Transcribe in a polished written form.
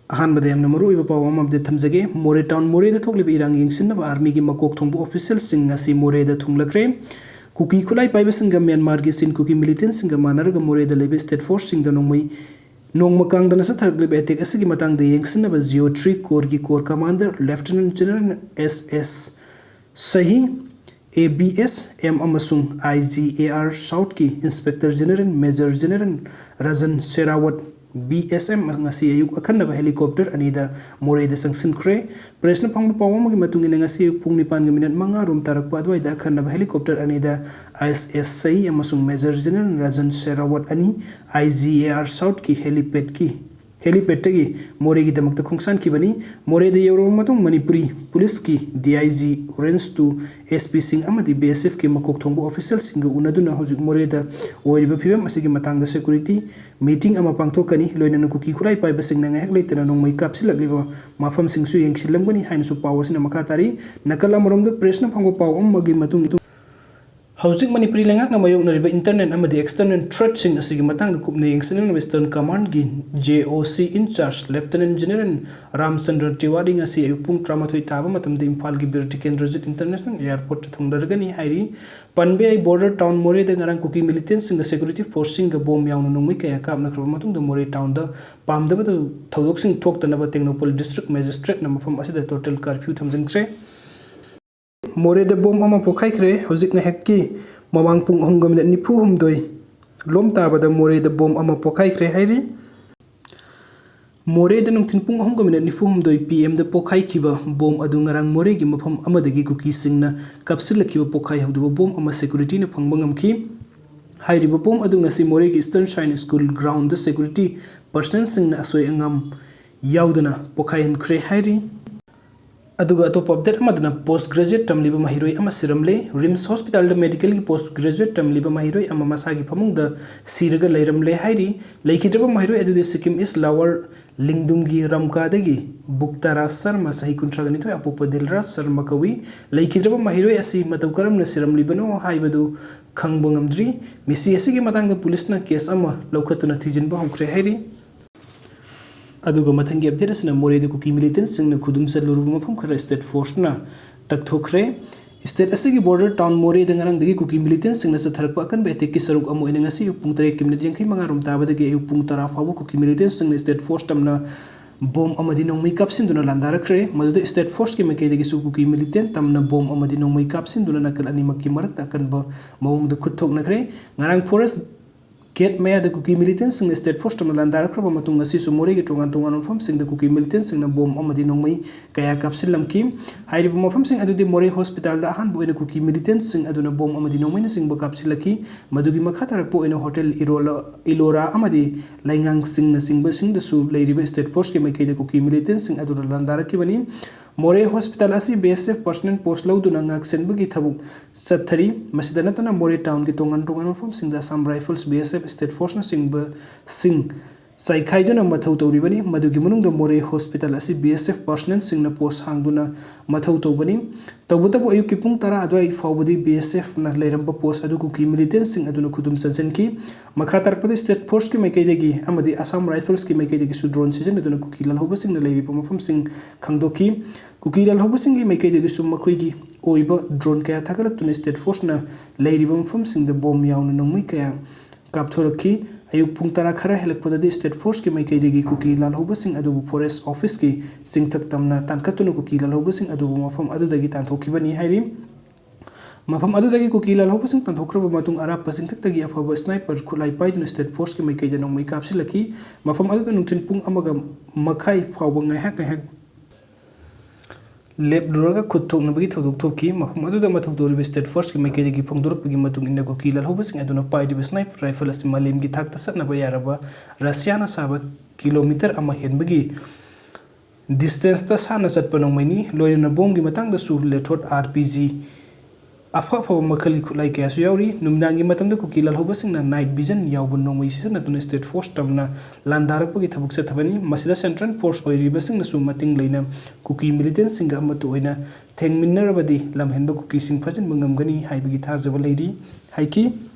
अहानबद यामना मरुइबा पाव अमा अपडेट थमजगे मोरे town मोरेदा थोकलिबा इरांग यंगसिन्नबा army की मकोक thongba official सिंग ngasi मोरेदा थुंगलखरे cookie खुलाई पाइबा सिंग म्यांमार की सिन कुकी मिलिटेंट सिंग मानरगा मोरेदा लेबे स्टेट फोर्स सिंग नोंमै नोंमा कांगदना सथरगलिबा एटेक असगी मतंगदा यंगसिन्नबा जियो 3 कोर की corps commander lieutenant general S Sahi ABS M अमसुंग IGAR साउथ की inspector general major general Rajan Sherawat BSM ngasi ayuk akhanaba helicopter anida moreida sangsinkhre presna phangba pawam gi matung ina ngasi ayuk pung 9:05 rum tarakpa adwaida akhanaba helicopter anida ISSI amasung major general rajan sherawat ani IGAR south ki helipad tagi more gi damakta khungsan ki bani moreida yoro matung manipuri police ki DIG range to SP sing amadi BSF ki makok thongba official sing unaduna hojik moreida oiriba phibam asigi matangda security meeting ama pangthokani loina kuki khurai pai basing na ngak leitena nongmai kapsilagliba mafam singsu yengsilamgani hainsu pawasina makatari nakala moromda press na phangbo paw magi matung Housing Manipuri Langak Namayok Nariba Internet Amadi External Threat Sing Asigi Matang the Kupne Yengsinnaba Western Command Gi JOC in charge Lieutenant General Ramchandra Tiwari ngasi ayukpung tramathoi taba matamda Imphal gi Bir Tikendrajit International Airport thungdargani hairi Panbe ai border town Morehda ngarang kuki militants sing security force sing bom yaunu nungmai kaya kapna khaba matung da Moreh town da pamdaba da thodok sing thoktanaba Technopol district magistrate na mafam asida total curfew thamjingchre Morehda bom ama pokhaikre hojik na hekki mamang pung 9:04 lom tabada Morehda bom ama pokhaikre hairi Morehda nungthin pung 9:04 PM da pokhaikiba bom adu ngarang Moreh gi mafam amadagi kuki singna kapsilakiba pokhai hauduba bom ama security na phangba ngamki hairiba bom adu ngasi Moreh gi Eastern Shrine School ground da security personnel singna asoi angam yaudana pokhai hankre hairi अदुगा अतोप update अमदना post graduate तमलिबा महिरोई अमा सिरमले RIMS hospital द medical की post graduate तमलिबा महिरोई अमा मसागी फमुंग द सिरगा लैरमले हाइरी लैखिद्रबा महिरोई अदुदे सिक्किम इस लावर लिंगदुमगी रमकादगी बुक्तारा शर्मा सही कुंट्रागनि थोय अपोप दिलराज शर्मा कवि लैखिद्रबा महिरोई असि मतौ करमना सिरमलिबनो हाइबदु खंगबो ngamdri मिसि असिगी मतंग पुलिसना केस अमा लौखतुना थिजिनबा हौख्रे हाइरी अदुगा मथंगी अपडेट असना मोरेदा कुकी मिलिटेंट्स सिंगना खुदुम चलुरुबा मफम खरा स्टेट फोर्स ना तकथोखरे स्टेट असगी बॉर्डर टाउन मोरेदा ngarang dagi कुकी मिलिटेंट्स सिंगना सथरकपा अकन बेते की सरुक अमो इन ngasi पुंग 3:45 rum tabadagi पुंग 10 फावो कुकी मिलिटेंट्स सिंगना स्टेट फोर्स तमना bom amadi nongmai kapsinduna landarakre maduda state force ki mekai su kuki militant tamna bom amadi nongmai kapsinduna nakal animakki marakta akanba mawungda khuthok nakre ngarang forest Get Maya the Cookie Militants in the State Force of Landara Kramatunga Sisumori Tongan from Sing the Cookie Militants in the bomb Amadinomi Kaya Capsilam Kim Hidibum from Sing Adu Mori Hospital the Hanbo in the Cookie Militants sing Aduna bomb Amadinomi sing Bokapsilaki Madugi Makatarapo in a hotel Ilora Amadi Langang sing the sing Basing the Su Lady State Force Ki the Cookie Militants in Aduna Landara Kivani Moreh Hospital asi BSF personnel post lau duna ngak senbagi thabuk sathari masidanatana Moreh town ki tongan from sing the Assam Rifles BSF state force na sing Saikhai duna mathau tawribani madugi manungda Moreh Hospital asi BSF personnel sing na post hangduna mathau tawbani tawbutabu ayuk ki pung 10 adwai fawbadi BSF na leiramba post adu kuki militants sing aduna khudum sansen ki makhatar pradesh state force ki maikaidagi amadi Assam Rifles ki maikaidagi su drone season aduna kuki lalhoba sing na leiri pamafam sing khangdoki kuki lalhoba sing ki maikaidagi su makhoi oiba drone kaya thakala tuna state force na leiri pamafam sing the bomb yauna nongmai kaya kapthoraki ayuk pung 10 khara helakpadadi state force ki maikaidagi kuki lalhoba sing adubu forest office ki singthak tamna tankatuna kuki lalhoba sing adubu mafam adudagi tanthokibani hairi mafam adudagi kuki lalhoba sing tanthokraba matung arap singthaktagi afaba sniper khulai paiduna state force ki maikaida nongmai kapsilaki mafam aduda nungthin pung amaga makhai fawba ngahak Lep Duraga Kutuk Nabagi Toki, Mahmoud Maturi State Force, Makegi Pongdurpigi Matung in the Kukila Hobusing, I do not buy the sniper rifle as Malim Gitak Satnabayaraba, Rasiana Saba, kilometer Amahenbagi. Distance the Sanas at Panomani, Loyana Bongi Matang the Su Letot RPG. Afa Makali like Asuyari, Numdangi Matam the Kukila Hobusing and night vision, Yawun no season at the State Force Tamna, Landarapagi Tabuksatabani, Masida Central Force or reversing the Sumating Lena, Cookie militants sing Amatuina, Teng Minerabadi, Lamhenba Cookie sing President Mungamgani, Hibigita Lady, Haiki.